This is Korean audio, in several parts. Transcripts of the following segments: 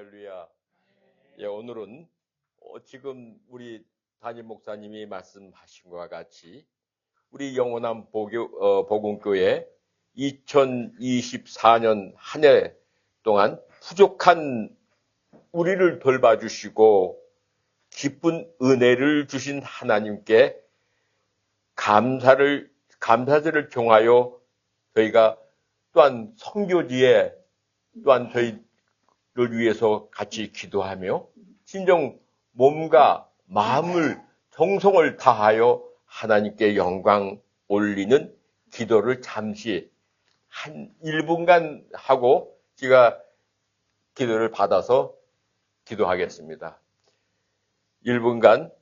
할렐루야. 예, 오늘은 지금 우리 담임 목사님이 말씀하신 것과 같이 우리 영원한 복음교회 2024년 한 해 동안 부족한 우리를 돌봐주시고 기쁜 은혜를 주신 하나님께 감사절을 종하여 저희가 또한 선교지에 또한 저희를 위해서 같이 기도하며 진정 몸과 마음을 정성을 다하여 하나님께 영광 올리는 기도를 잠시 한 1분간 하고 제가 기도를 받아서 기도하겠습니다. 1분간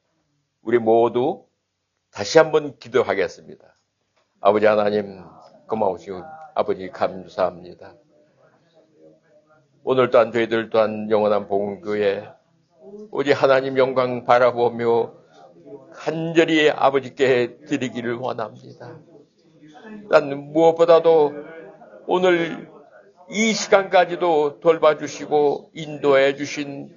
우리 모두 다시 한번 기도하겠습니다. 아버지 하나님 고마우시고 아버지 감사합니다. 오늘 또한 저희들 또한 영원한 복음교회 오직 하나님 영광 바라보며 간절히 아버지께 드리기를 원합니다. 난 무엇보다도 오늘 이 시간까지도 돌봐주시고 인도해 주신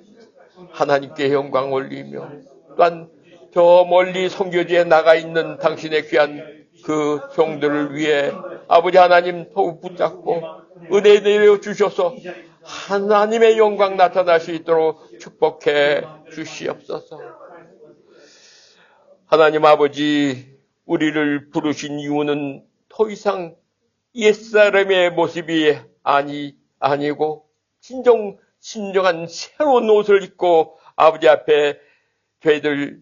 하나님께 영광 올리며 또한 저 멀리 선교지에 나가 있는 당신의 귀한 그 종들을 위해 아버지 하나님 더욱 붙잡고 은혜 내려 주셔서 하나님의 영광 나타날 수 있도록 축복해 주시옵소서. 하나님 아버지, 우리를 부르신 이유는 더 이상 옛사람의 모습이 아니고 진정한 새로운 옷을 입고 아버지 앞에 저희들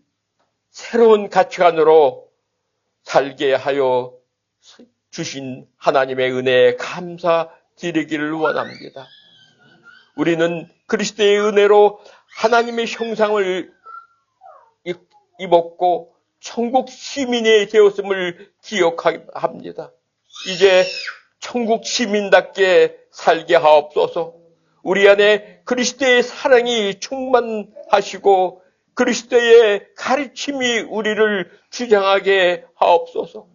새로운 가치관으로 살게 하여 주신 하나님의 은혜에 감사드리기를 원합니다. 우리는 그리스도의 은혜로 하나님의 형상을 입었고 천국 시민이 되었음을 기억합니다. 이제 천국 시민답게 살게 하옵소서. 우리 안에 그리스도의 사랑이 충만하시고 그리스도의 가르침이 우리를 주장하게 하옵소서.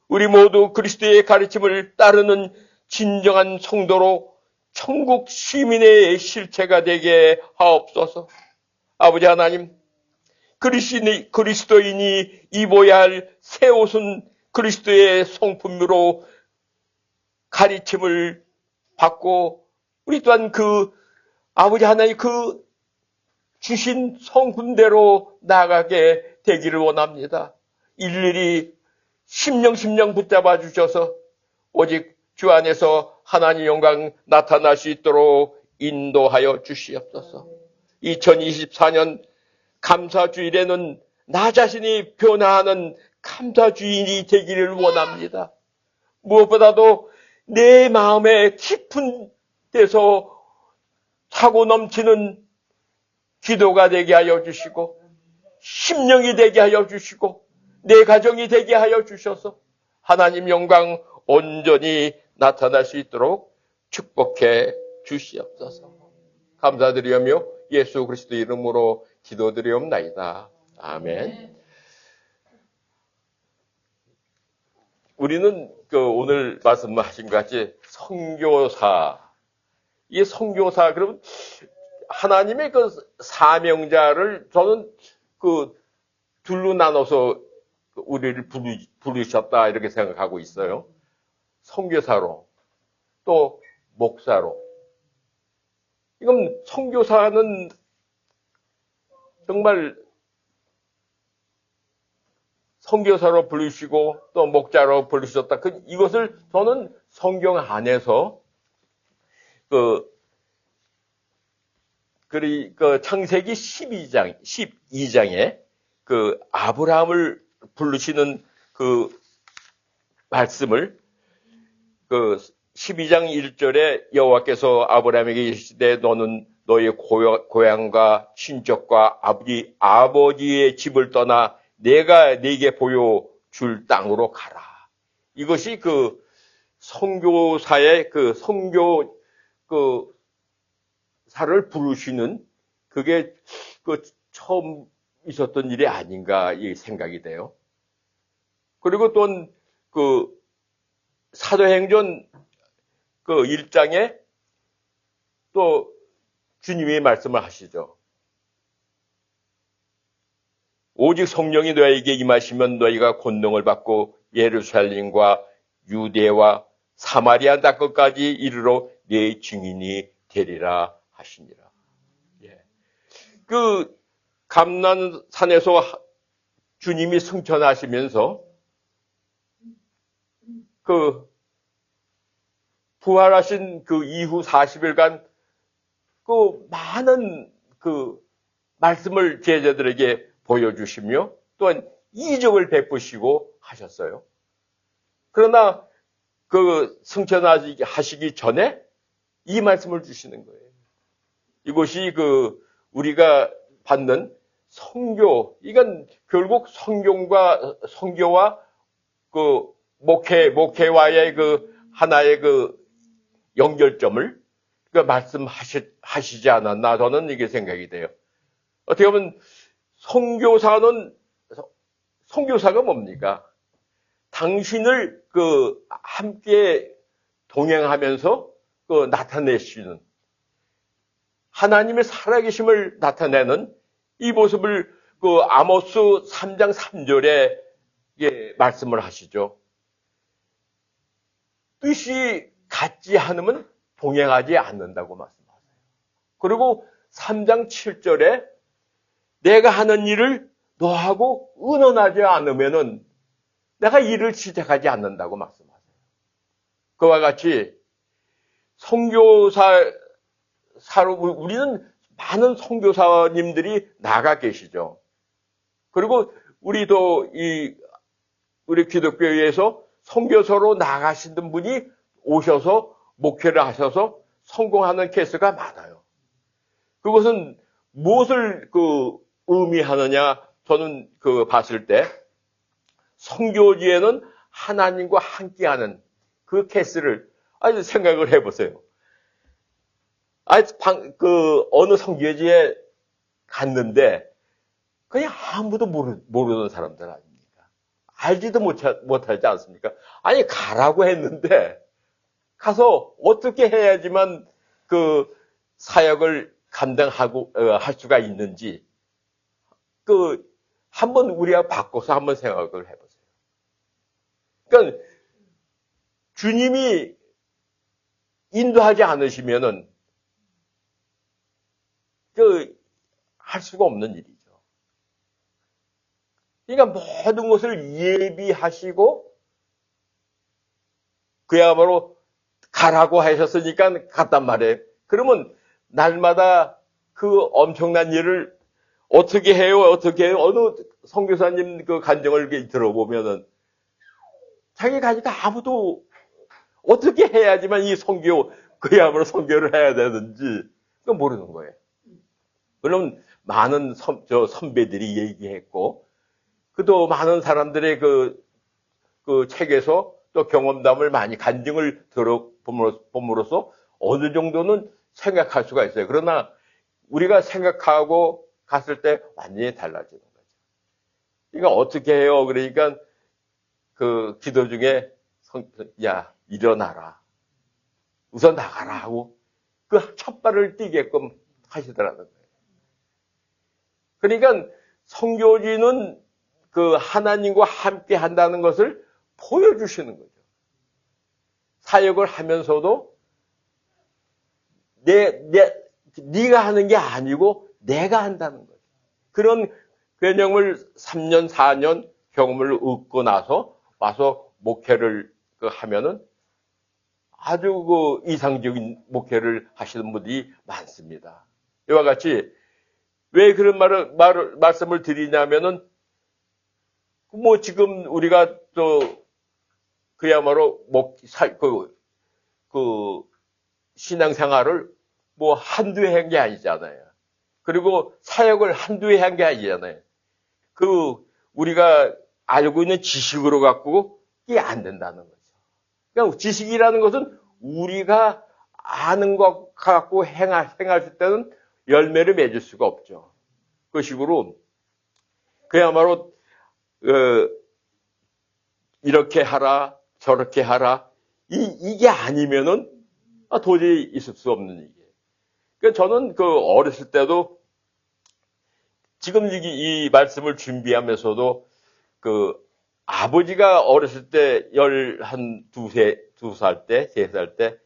우리 모두 그리스도의 가르침을 따르는 진정한 성도로 천국 시민의 실체가 되게 하옵소서. 아버지 하나님, 그리스도인이 입어야 할 새 옷은 그리스도의 성품으로 가르침을 받고 우리 또한 아버지 하나님 주신 성품대로 나아가게 되기를 원합니다. 일일이 심령 붙잡아 주셔서 오직 주 안에서 하나님 영광 나타날 수 있도록 인도하여 주시옵소서. 2024년 감사주일에는 나 자신이 변화하는 감사주일이 되기를 원합니다. 무엇보다도 내 마음의 깊은 데서 차고 넘치는 기도가 되게 하여 주시고 심령이 되게 하여 주시고 내 가정이 되게 하여 주셔서 하나님 영광 온전히 나타날 수 있도록 축복해 주시옵소서. 감사드리며 예수 그리스도 이름으로 기도드리옵나이다. 아멘. 우리는 오늘 말씀하신 것 같이 선교사, 이 선교사 그러면 하나님의 사명자를 저는 둘로 나눠서 우리를 부르셨다 이렇게 생각하고 있어요. 선교사로 또 목사로. 이건 선교사는 정말 선교사로 부르시고 또 목자로 부르셨다. 이것을 저는 성경 안에서 창세기 12장에 아브라함을 부르시는 말씀을 12장 1절에 여호와께서 아브라함에게 이르시되 너는 너의 고향과 친척과 아버지의 집을 떠나 내가 네게 보여줄 땅으로 가라. 이것이 선교사의 선교사를 부르시는 그게 처음 있었던 일이 아닌가 이 생각이 돼요. 그리고 또 사도행전 1장에 또 주님이 말씀을 하시죠. 오직 성령이 너희에게 임하시면 너희가 권능을 받고 예루살렘과 유대와 사마리아 땅끝까지 이르러 내 증인이 되리라 하시니라. 예. 그 감난산에서 주님이 승천하시면서 그 부활하신 그 이후 40일간 그 많은 그 말씀을 제자들에게 보여주시며 또한 이적을 베푸시고 하셨어요. 그러나 그 승천하시기 전에 이 말씀을 주시는 거예요. 이것이 그 우리가 받는 성교, 이건 결국 성교와 그 목회와의 그 하나의 그 연결점을 그 말씀하시지 않았나 저는 이게 생각이 돼요. 어떻게 보면 선교사가 뭡니까? 당신을 그 함께 동행하면서 그 나타내시는 하나님의 살아계심을 나타내는 이 모습을 그 아모스 3장 3절에 말씀을 하시죠. 뜻이 같지 않으면 동행하지 않는다고 말씀하세요. 그리고 3장 7절에 내가 하는 일을 너하고 의논하지 않으면은 내가 일을 시작하지 않는다고 말씀하세요. 그와 같이 선교사로 우리는 많은 선교사님들이 나가 계시죠. 그리고 우리도 우리 기독교회에서 선교사로 나가시는 분이 오셔서 목회를 하셔서 성공하는 케이스가 많아요. 그것은 무엇을 의미하느냐? 저는 봤을 때 선교지에는 하나님과 함께하는 그 케이스를 아주 생각을 해보세요. 어느 선교지에 갔는데 그냥 아무도 모르는 사람들 아닙니까? 알지도 못하지 않습니까? 아니 가라고 했는데 가서 어떻게 해야지만 그 사역을 감당하고 할 수가 있는지 한번 우리가 바꿔서 한번 생각을 해보세요. 그러니까 주님이 인도하지 않으시면은 할 수가 없는 일이죠. 그러니까 모든 것을 예비하시고 그야말로 가라고 하셨으니까 갔단 말이에요. 그러면 날마다 그 엄청난 일을 어떻게 해요? 어느 선교사님 그 간증을 들어보면은 자기가 가니까 아무도 어떻게 해야지만 이 그야말로 선교를 해야 되는지 그건 모르는 거예요. 물론 많은 선배들이 얘기했고, 또 많은 사람들의 그 책에서 또 경험담을 많이 간증을 들어봄으로써 어느 정도는 생각할 수가 있어요. 그러나 우리가 생각하고 갔을 때 완전히 달라지는 거죠. 그러니까 어떻게 해요? 그러니까 그 기도 중에 야 일어나라, 우선 나가라 하고 그 첫 발을 띄게끔 하시더라는 거예요. 그러니까 선교지는 그 하나님과 함께 한다는 것을 보여주시는 거죠. 사역을 하면서도 네가 하는 게 아니고 내가 한다는 거죠. 그런 개념을 3년, 4년 경험을 얻고 나서 와서 목회를 하면은 아주 이상적인 목회를 하시는 분들이 많습니다. 이와 같이 왜 그런 말씀을 드리냐면은 지금 우리가 그야말로 신앙생활을 한두 해 한 게 아니잖아요. 그리고 사역을 한두 해 한 게 아니잖아요. 우리가 알고 있는 지식으로 갖고 이게 안 된다는 거죠. 그러니까 지식이라는 것은 우리가 아는 것 갖고 행할 때는 열매를 맺을 수가 없죠. 그 식으로 그야말로 이렇게 하라 저렇게 하라 이게 아니면은 도저히 있을 수 없는 일이에요. 그러니까 저는 그 어렸을 때도 지금 이 말씀을 준비하면서도 그 아버지가 어렸을 때 두 살 때, 세 살 때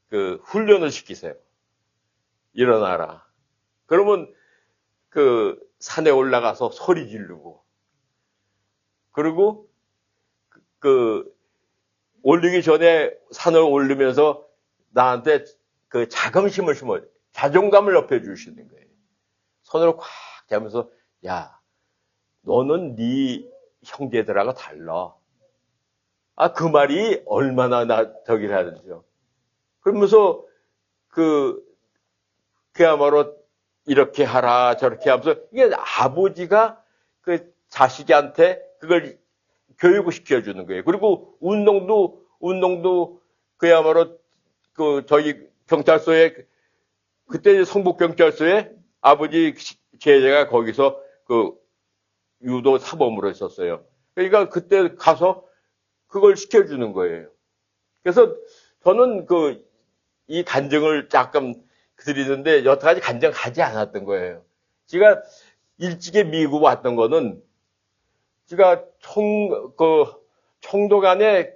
그 훈련을 시키세요. 일어나라. 그러면 그 산에 올라가서 소리 지르고 그리고 그 올리기 전에 산을 오르면서 나한테 그 자긍심을 심어요. 자존감을 높여주시는 거예요. 손으로 꽉 잡으면서 야, 너는 네 형제들하고 달라. 아, 그 말이 얼마나 저기를 하는지요. 그러면서 그야말로 이렇게 하라 저렇게 하면서 이게 아버지가 그 자식한테 그걸 교육을 시켜주는 거예요. 그리고 운동도 그야말로 그 저희 경찰서에 그때 성북경찰서에 아버지 제자가 거기서 그 유도 사범으로 있었어요. 그러니까 그때 가서 그걸 시켜주는 거예요. 그래서 저는 이 간증을 잠깐 드리는데 여태까지 간증하지 않았던 거예요. 제가 일찍이 미국 왔던 거는 제가 총독 안에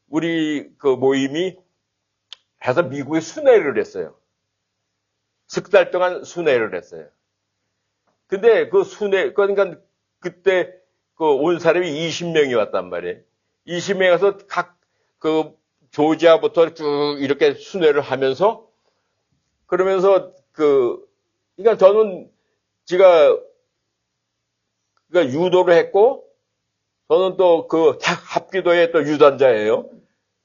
우리 모임이 해서 미국에 순회를 했어요. 석 달 동안 순회를 했어요. 근데 그러니까 그때 온 사람이 20명이 왔단 말이에요. 20명이 와서 각 조지아부터 쭉 이렇게 순회를 하면서 그러면서 그러니까 저는 제가 유도를 했고 저는 또 합기도의 또 유단자예요.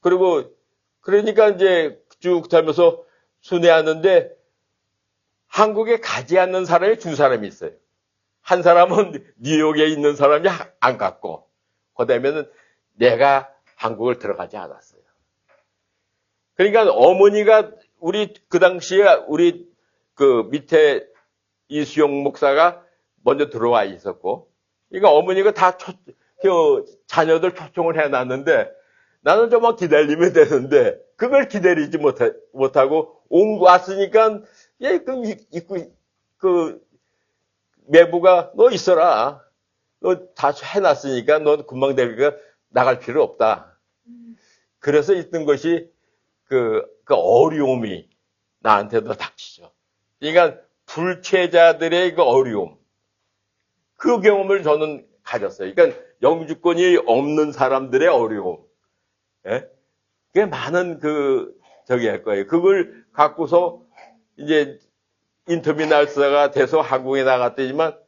그리고 그러니까 이제 쭉 하면서 순회하는데 한국에 가지 않는 사람이 두 사람이 있어요. 한 사람은 뉴욕에 있는 사람이 안 갔고 그다음에는 내가 한국을 들어가지 않았어요. 그러니까 어머니가 그 당시에 우리 밑에 이수용 목사가 먼저 들어와 있었고 그러니까 어머니가 다 자녀들 초청을 해놨는데 나는 좀만 기다리면 되는데 그걸 기다리지 못하고 왔으니까 매부가 너 있어라. 너 다 해놨으니까 너 금방 되니까 나갈 필요 없다. 그래서 있던 것이 그 어려움이 나한테도 닥치죠. 그러니까 불체자들의 그 어려움. 그 경험을 저는 가졌어요. 그러니까 영주권이 없는 사람들의 어려움. 예? 그게 많은 저기 할 거예요. 그걸 갖고서 이제 인터미날스가 돼서 한국에 나갔더니만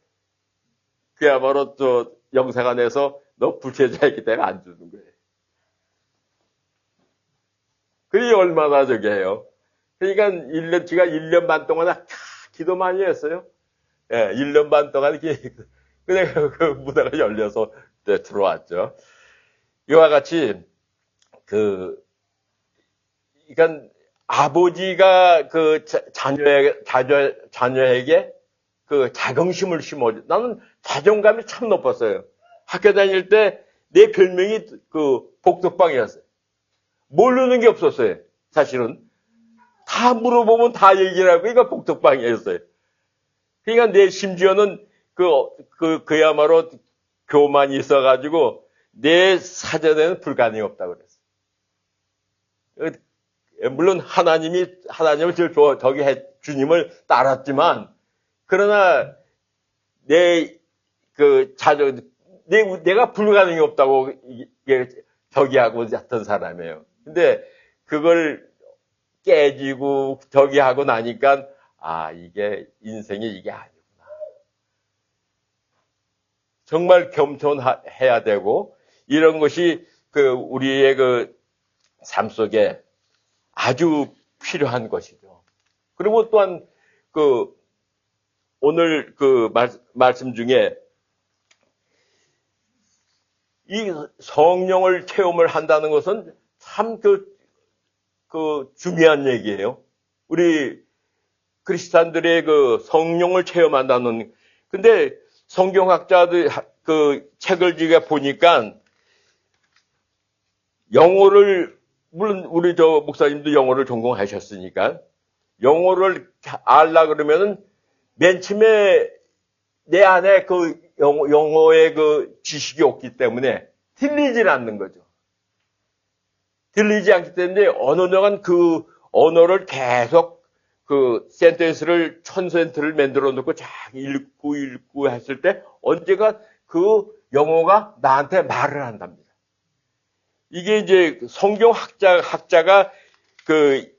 그야말로 또 영사관에서 너 불체자이기 때문에 안 주는 거예요. 그게 얼마나 저기 해요. 그러니까 제가 1년 반 동안 기도 많이 했어요. 예, 1년 반 동안 그냥 그 무대가 열려서 들어왔죠. 이와 같이 그러니까 아버지가 자녀에게 자긍심을 심어줘. 나는 자존감이 참 높았어요. 학교 다닐 때 내 별명이 복덕방이었어요. 모르는 게 없었어요. 사실은 다 물어보면 다 얘기를 하고 그러니까 복덕방이었어요. 그러니까 심지어는 그야말로 교만이 있어가지고 내 사전에는 불가능이 없다고 그랬어요. 물론 하나님을 제일 주님을 따랐지만 그러나 내가 불가능이 없다고 저기하고 했던 사람이에요. 근데 그걸 깨지고 저기하고 나니까 이게 인생이 이게 아니구나. 정말 겸손해야 되고 이런 것이 우리의 삶 속에 아주 필요한 것이죠. 그리고 또한 오늘 말씀 중에 이 성령을 체험을 한다는 것은 참 중요한 얘기예요. 우리 크리스찬들의 성령을 체험한다는. 근데 성경학자들 책을 제가 보니까 영어를 물론 우리 목사님도 영어를 전공하셨으니까 영어를 알라 그러면은 맨 처음에 내 안에 그 영어의 그 지식이 없기 때문에 들리질 않는 거죠. 들리지 않기 때문에 어느 동안 그 언어를 계속 그 센텐스를 1000센트를 만들어 놓고 쫙 읽고 했을 때 언제가 그 영어가 나한테 말을 한답니다. 이게 이제 성경 학자가 그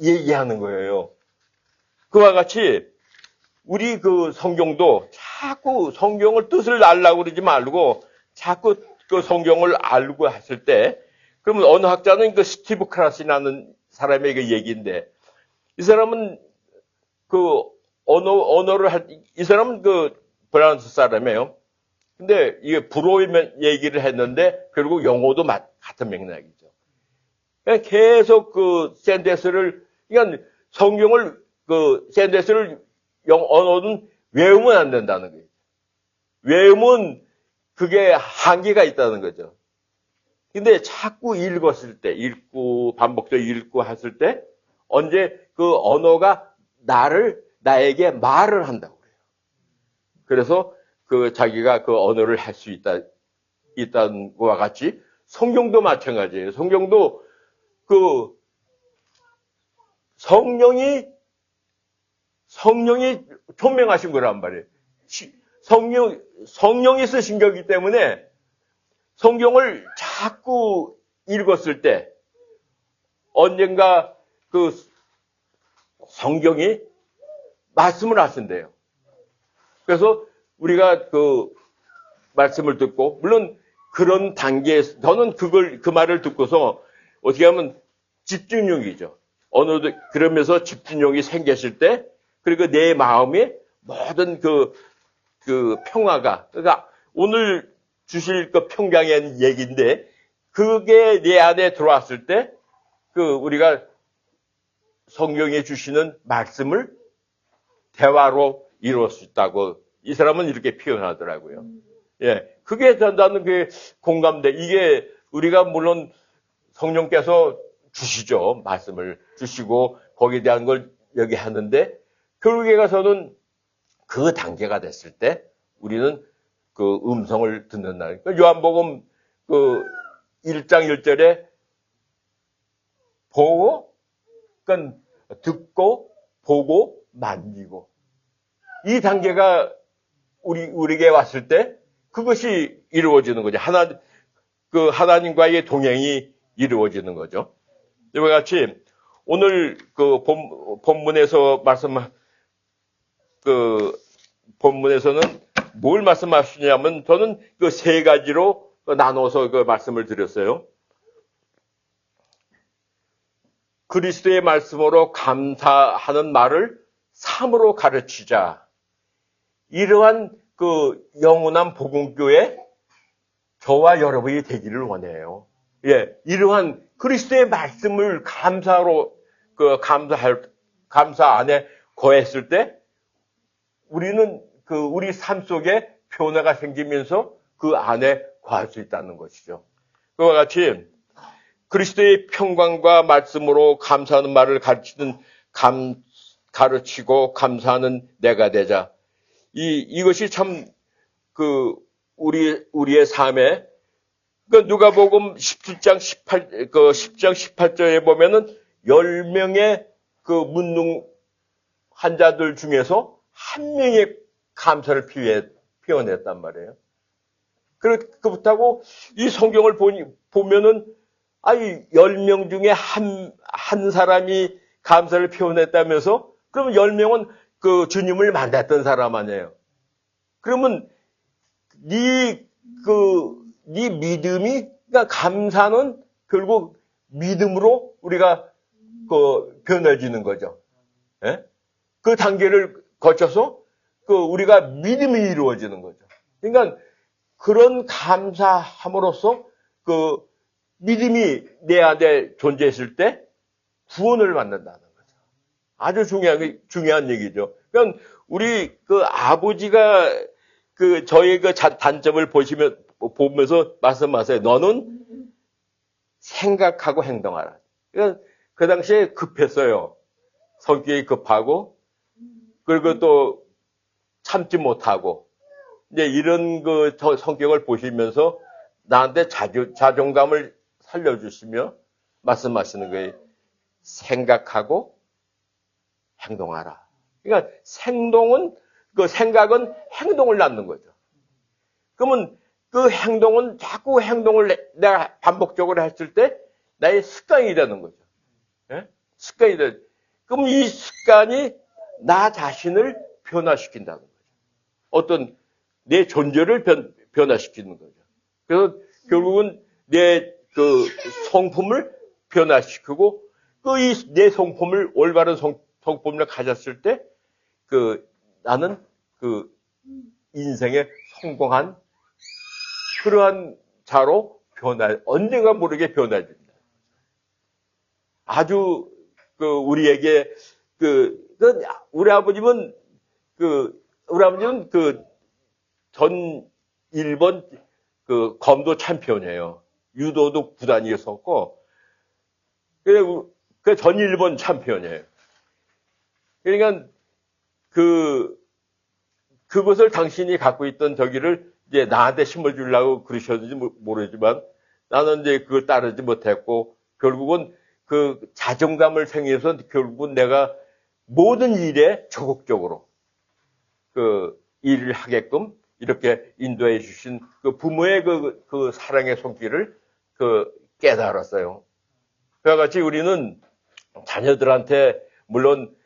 얘기하는 거예요. 그와 같이 우리 그 성경도 자꾸 성경을 뜻을 알라고 그러지 말고 자꾸 그 성경을 알고 했을 때 그러면 어느 학자는 그 스티브 크라시라는 사람의 그 얘기인데 이 사람은 그 언어를 이 사람은 그 프랑스 사람이에요. 근데 이게 불어의 얘기를 했는데 결국 영어도 같은 맥락이죠. 그냥 계속 그 센텐스를 그러니까 성경을 그 센텐스를 언어는 외우면 안 된다는 거예요. 외우면 그게 한계가 있다는 거죠. 근데 자꾸 읽었을 때, 반복적으로 읽고 했을 때, 언제 그 언어가 나에게 말을 한다고 그래요. 그래서 그 자기가 그 언어를 할 수 있다는 것과 같이 성경도 마찬가지예요. 성경도 그 성령이 조명하신 거란 말이에요. 성령이 쓰신 거기 때문에 성경을 자꾸 읽었을 때 언젠가 그 성경이 말씀을 하신대요. 그래서 우리가 그 말씀을 듣고 물론 그런 단계에서 저는 그 말을 듣고서 어떻게 하면 집중력이죠. 그러면서 집중력이 생겼을 때 그리고 내 마음에 모든 그 평화가 그러니까 오늘 주실 그 평강의 얘기인데 그게 내 안에 들어왔을 때 우리가 성경에 주시는 말씀을 대화로 이루어 수 있다고 이 사람은 이렇게 표현하더라고요. 예. 그게 나는 그 공감돼. 이게 우리가 물론 성령께서 주시죠. 말씀을 주시고 거기에 대한 걸 얘기하는데 결국에 가서는 그 단계가 됐을 때 우리는 그 음성을 듣는다. 그러니까 요한복음 그 1장 1절에 그러니까 듣고 보고 만지고 이 단계가 우리에게 왔을 때 그것이 이루어지는 거죠. 하나님과의 동행이 이루어지는 거죠. 이와 같이 오늘 그 본문에서 본문에서는 뭘 말씀하시냐면 저는 그 세 가지로 나눠서 그 말씀을 드렸어요. 그리스도의 말씀으로 감사하는 말을 삶으로 가르치자. 이러한 그 영원한 복음교회 저와 여러분이 되기를 원해요. 예, 이러한 그리스도의 말씀을 감사 안에 거했을 때 우리는 우리 삶 속에 변화가 생기면서 그 안에 거할 수 있다는 것이죠. 그와 같이 그리스도의 평강과 말씀으로 감사하는 말을 가르치고 감사하는 내가 되자. 이것이 참 우리의 삶에 누가복음 10장 18절에 보면은 10명의 그 문둥 환자들 중에서 한 명의 감사를 표현했단 말이에요. 그렇다고 이 성경을 보면은 10명 중에 한 사람이 감사를 표현했다면서 그러면 10명은 그 주님을 만났던 사람 아니에요. 그러면 네 믿음이 그러니까 감사는 결국 믿음으로 우리가 변해지는 거죠. 예? 그 단계를 거쳐서 우리가 믿음이 이루어지는 거죠. 그러니까 그런 감사함으로써 믿음이 내 안에 존재했을 때 구원을 받는다는 거죠. 아주 중요한 얘기죠. 그러니까 우리 아버지가 저의 단점을 보면서 말씀하세요. 너는 생각하고 행동하라. 그러니까 그 당시에 급했어요. 성격이 급하고, 그리고 또 참지 못하고, 이제 이런 그 성격을 보시면서 나한테 자존감을 살려주시며 말씀하시는 거예요. 생각하고 행동하라. 그러니까 생각은 행동을 낳는 거죠. 그러면 그 행동은 자꾸 행동을 내가 반복적으로 했을 때 나의 습관이 되는 거죠. 예? 습관이 돼. 그럼 이 습관이 나 자신을 변화시킨다는 거죠. 어떤 내 존재를 변화시키는 거죠. 그래서 결국은 내 그 성품을 변화시키고 내 성품을 올바른 성품을 가졌을 때 나는 인생에 성공한 그러한 자로 언젠가 모르게 변화됩니다. 아주 우리에게 우리 아버님은 전 일본 검도 챔피언이에요. 유도도 구단이었었고, 전 일본 챔피언이에요. 그러니까 그것을 당신이 갖고 있던 저기를 이제 나한테 심어주려고 그러셨는지 모르지만 나는 이제 그걸 따르지 못했고, 결국은 그 자존감을 생겨서 결국은 내가 모든 일에 적극적으로 일을 하게끔 이렇게 인도해 주신 부모의 그 사랑의 손길을 깨달았어요. 그와 같이 우리는 자녀들한테 물론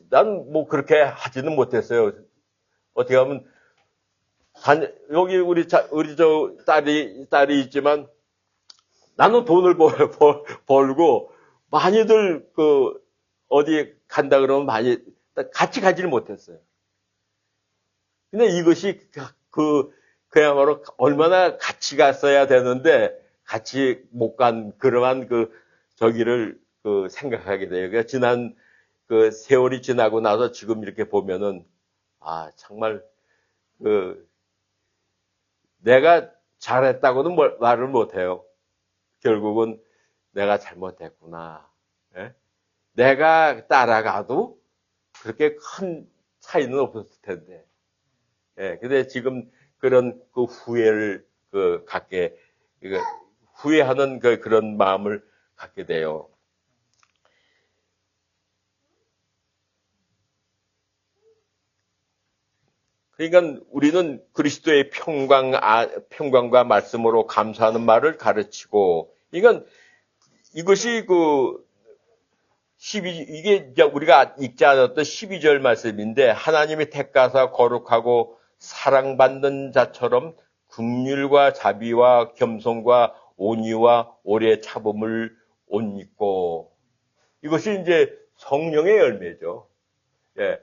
난 뭐 그렇게 하지는 못했어요. 어떻게 하면 여기 우리 저 딸이 있지만 나는 돈을 벌고 많이들 어디 간다 그러면 같이 가지를 못했어요. 근데 이것이 그야말로 얼마나 같이 갔어야 되는데 같이 못 간 그러한 저기를 생각하게 돼요. 그러니까 지난 세월이 지나고 나서 지금 이렇게 보면은 정말 내가 잘했다고는 말을 못 해요. 결국은 내가 잘못했구나. 예? 내가 따라가도 그렇게 큰 차이는 없었을 텐데. 예, 근데 지금 그런 후회를 후회하는 그런 마음을 갖게 돼요. 그러니까 우리는 그리스도의 평강과 말씀으로 감사하는 말을 가르치고, 이것이 이게 우리가 읽지 않았던 12절 말씀인데, 하나님이 택하사 거룩하고 사랑받는 자처럼 긍휼과 자비와 겸손과 온유와 오래 참음을 옷 입고, 이것이 이제 성령의 열매죠. 예.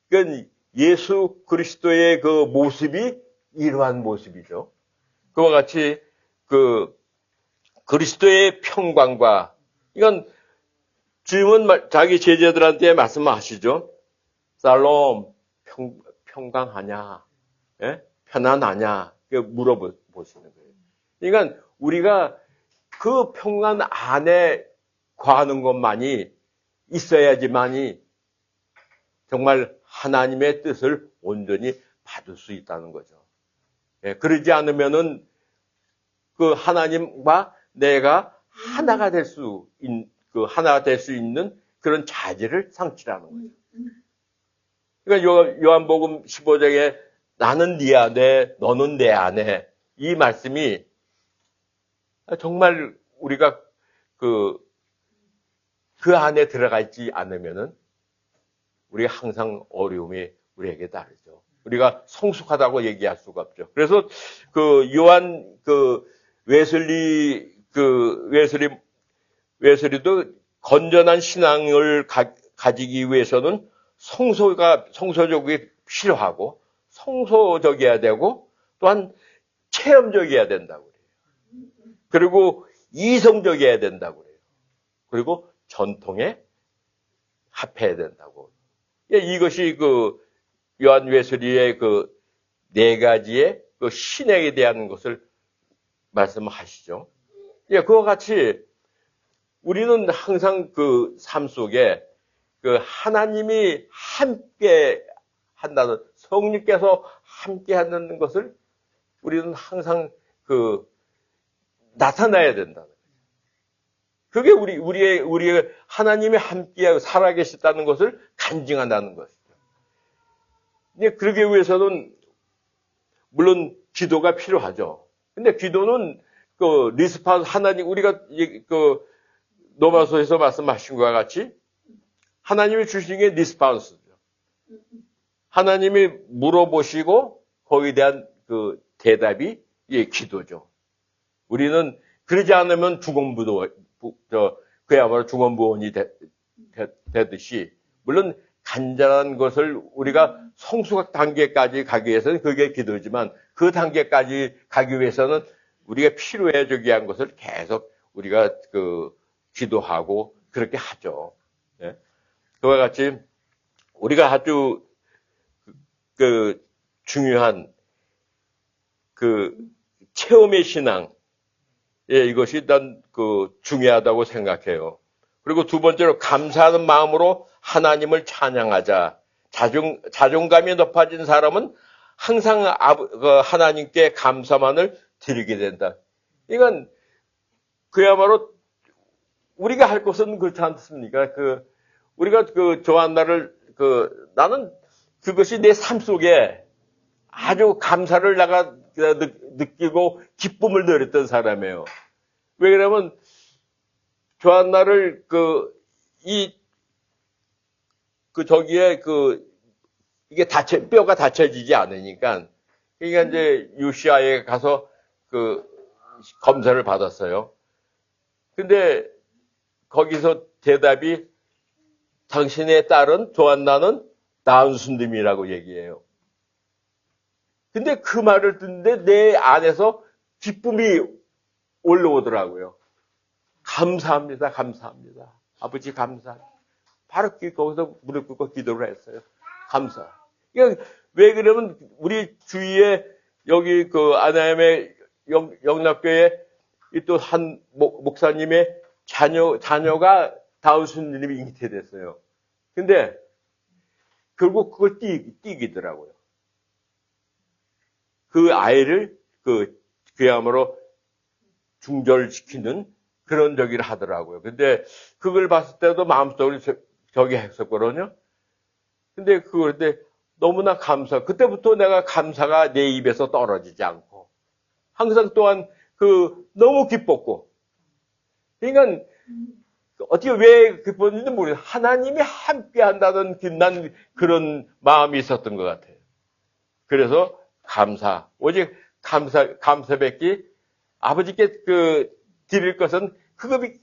그러니까 예수 그리스도의 그 모습이 이러한 모습이죠. 그와 같이 그리스도의 평강과, 이건 주님은 자기 제자들한테 말씀하시죠. 살롬, 평강하냐? 예? 편안하냐? 물어보시는 거예요. 그러니까 우리가 그 평안 안에 거하는 것만이 있어야지만이 정말 하나님의 뜻을 온전히 받을 수 있다는 거죠. 예, 그러지 않으면은 하나님과 내가 하나가 될 수 있는 그런 자질을 상실하는 거죠. 그러니까 요한복음 15장에 나는 네 안에, 너는 내 안에, 이 말씀이 정말 우리가 그 안에 들어가 있지 않으면은 우리가 항상 어려움이 우리에게 따르죠. 우리가 성숙하다고 얘기할 수가 없죠. 그래서 요한 웨슬리도 건전한 신앙을 가지기 위해서는 성서적이 필요하고 성소적이어야 되고 또한 체험적이어야 된다고 그래요. 그리고 이성적이어야 된다고 그래요. 그리고 전통에 합해야 된다고. 이것이 요한 웨슬리의 네 가지의 신에게 대한 것을 말씀하시죠. 그와 같이 우리는 항상 그 삶 속에 그 하나님이 함께 한다는, 성령께서 함께 한다는 것을 우리는 항상 그 나타나야 된다는 거죠. 그게 우리의 하나님이 함께 살아계셨다는 것을 간증한다는 것이죠. 그러기 위해서는 물론 기도가 필요하죠. 근데 기도는 그 리스폰스, 하나님, 우리가 그 로마서에서 말씀하신 것과 같이 하나님이 주신 게 리스폰스죠. 하나님이 물어보시고 거기에 대한 그 대답이 기도죠. 우리는 그러지 않으면 그야말로 중언부언이 되듯이, 물론 간절한 것을 우리가 성숙 단계까지 가기 위해서는 그게 기도지만, 그 단계까지 가기 위해서는 우리가 필요해 주기 위한 것을 계속 우리가 그 기도하고 그렇게 하죠. 네. 그와 같이 우리가 아주 그 중요한 그 체험의 신앙, 이것이 일단 그 중요하다고 생각해요. 그리고 두 번째로 감사하는 마음으로 하나님을 찬양하자. 자존감이 높아진 사람은 항상 하나님께 감사만을 드리게 된다. 이건 그야말로 우리가 할 것은 그렇지 않습니까? 우리가 조한나를 나는 그것이 내 삶 속에 아주 감사를 느끼고 기쁨을 누렸던 사람이에요. 왜 그러면 조한나를 이게 뼈가 다쳐지지 않으니까, 그러니까 이제 요시아에 가서 검사를 받았어요. 근데 거기서 대답이 당신의 딸은 조한나는 다운 순듬이라고 얘기해요. 근데 그 말을 듣는데 내 안에서 기쁨이 올라오더라고요. 감사합니다, 감사합니다. 아버지 감사합니다. 바로 거기서 무릎 꿇고 기도를 했어요. 감사. 그러니까 왜 그러면 우리 주위에 여기 아나임의 영락교회 또 한 목사님의 자녀가 다운순님이 잉태됐어요. 근데 결국 그걸 띠기더라고요. 그 아이를 그야말로 중절시키는 그런 저기를 하더라고요. 근데 그걸 봤을 때도 마음속으로 저기 했었거든요. 근데 그런데 너무나 그때부터 내가 감사가 내 입에서 떨어지지 않고 항상 또한 너무 기뻤고, 그러니까 어떻게 왜 기뻤는지 모르겠어요. 하나님이 함께 한다는 난 그런 마음이 있었던 것 같아요. 그래서 오직 감사밖에 아버지께 드릴 것은 그게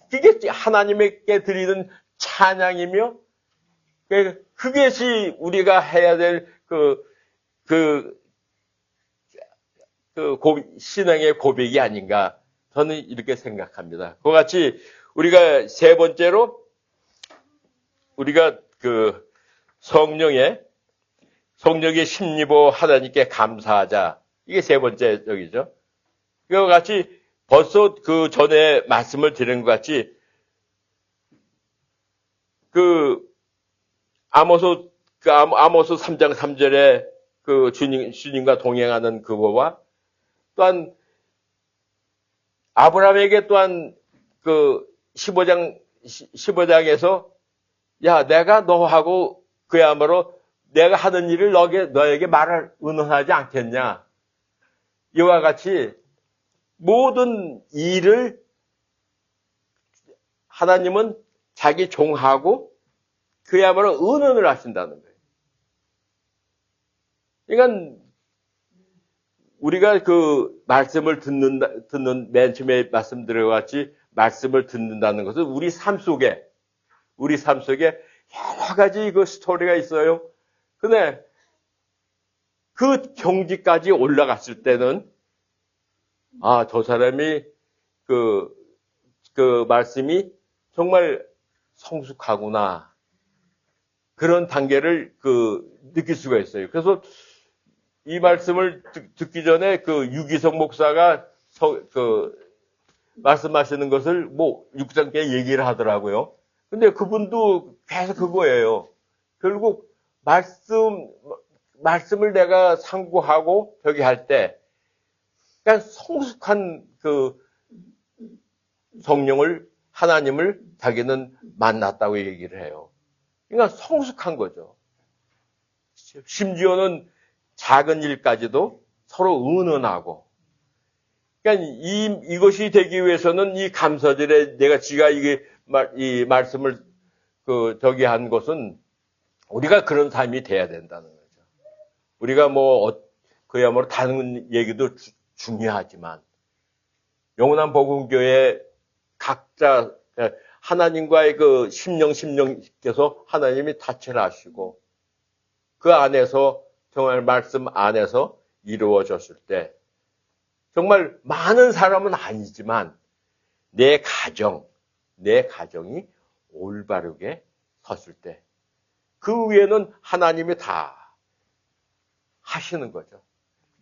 하나님께 드리는 찬양이며, 그것이 우리가 해야 될 신앙의 고백이 아닌가, 저는 이렇게 생각합니다. 그와 같이 우리가 세 번째로 우리가 성령의 심리보 하나님께 감사하자. 이게 세 번째 적이죠. 그와 같이 벌써 전에 말씀을 드린 것 같이 아모스 3장 3절에 주님과 동행하는 그거와 또한 아브라함에게 또한 15장에서 야, 내가 너하고 그야말로 내가 하는 일을 너에게 의논하지 않겠냐. 이와 같이 모든 일을 하나님은 자기 종하고 그야말로 의논을 하신다는 거예요. 그러니까 우리가 말씀을 듣는 맨 처음에 말씀드린 것 같이 말씀을 듣는다는 것은 우리 삶 속에 여러 가지 스토리가 있어요. 근데 그 경지까지 올라갔을 때는 저 사람이 말씀이 정말 성숙하구나. 그런 단계를 느낄 수가 있어요. 그래서 이 말씀을 듣기 전에 유기성 목사가 말씀하시는 것을 뭐 육장께 얘기를 하더라고요. 근데 그분도 계속 그거예요. 결국 말씀을 내가 상고하고 저기 할 때, 그냥 성숙한 그 성령을, 하나님을 자기는 만났다고 얘기를 해요. 그러니까 성숙한 거죠. 심지어는 작은 일까지도 서로 은은하고. 그러니까 이것이 되기 위해서는 이 감사절에 지가 이 말씀을 저기 한 것은 우리가 그런 삶이 돼야 된다는 거죠. 우리가 그야말로 다른 얘기도 중요하지만 영원한 복음교회 각자 하나님과의 그 심령께서 하나님이 타치를 하시고 그 안에서 정말 말씀 안에서 이루어졌을 때 정말 많은 사람은 아니지만 내 가정이 올바르게 섰을 때 그 위에는 하나님이 다 하시는 거죠.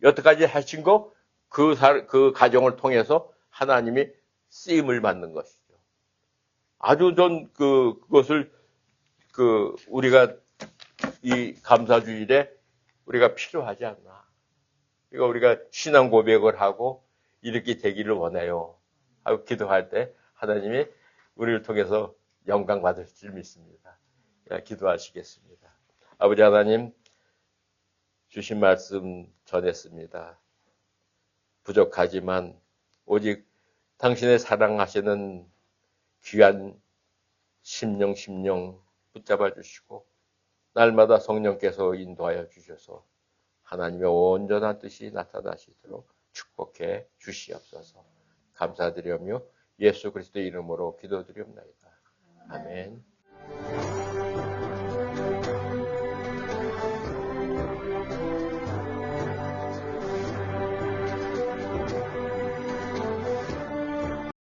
여태까지 하신 거 그 가정을 통해서 하나님이 쓰임을 받는 것이죠. 아주 그것을 우리가 이 감사주일에 우리가 필요하지 않나. 그러니까 우리가 신앙 고백을 하고 이렇게 되기를 원해요 하고 기도할 때 하나님이 우리를 통해서 영광 받을 줄 믿습니다. 기도하시겠습니다. 아버지 하나님, 주신 말씀 전했습니다. 부족하지만 오직 당신의 사랑하시는 귀한 심령 붙잡아 주시고 날마다 성령께서 인도하여 주셔서 하나님의 온전한 뜻이 나타나시도록 축복해 주시옵소서. 감사드리며 예수 그리스도의 이름으로 기도드리옵나이다. 아멘.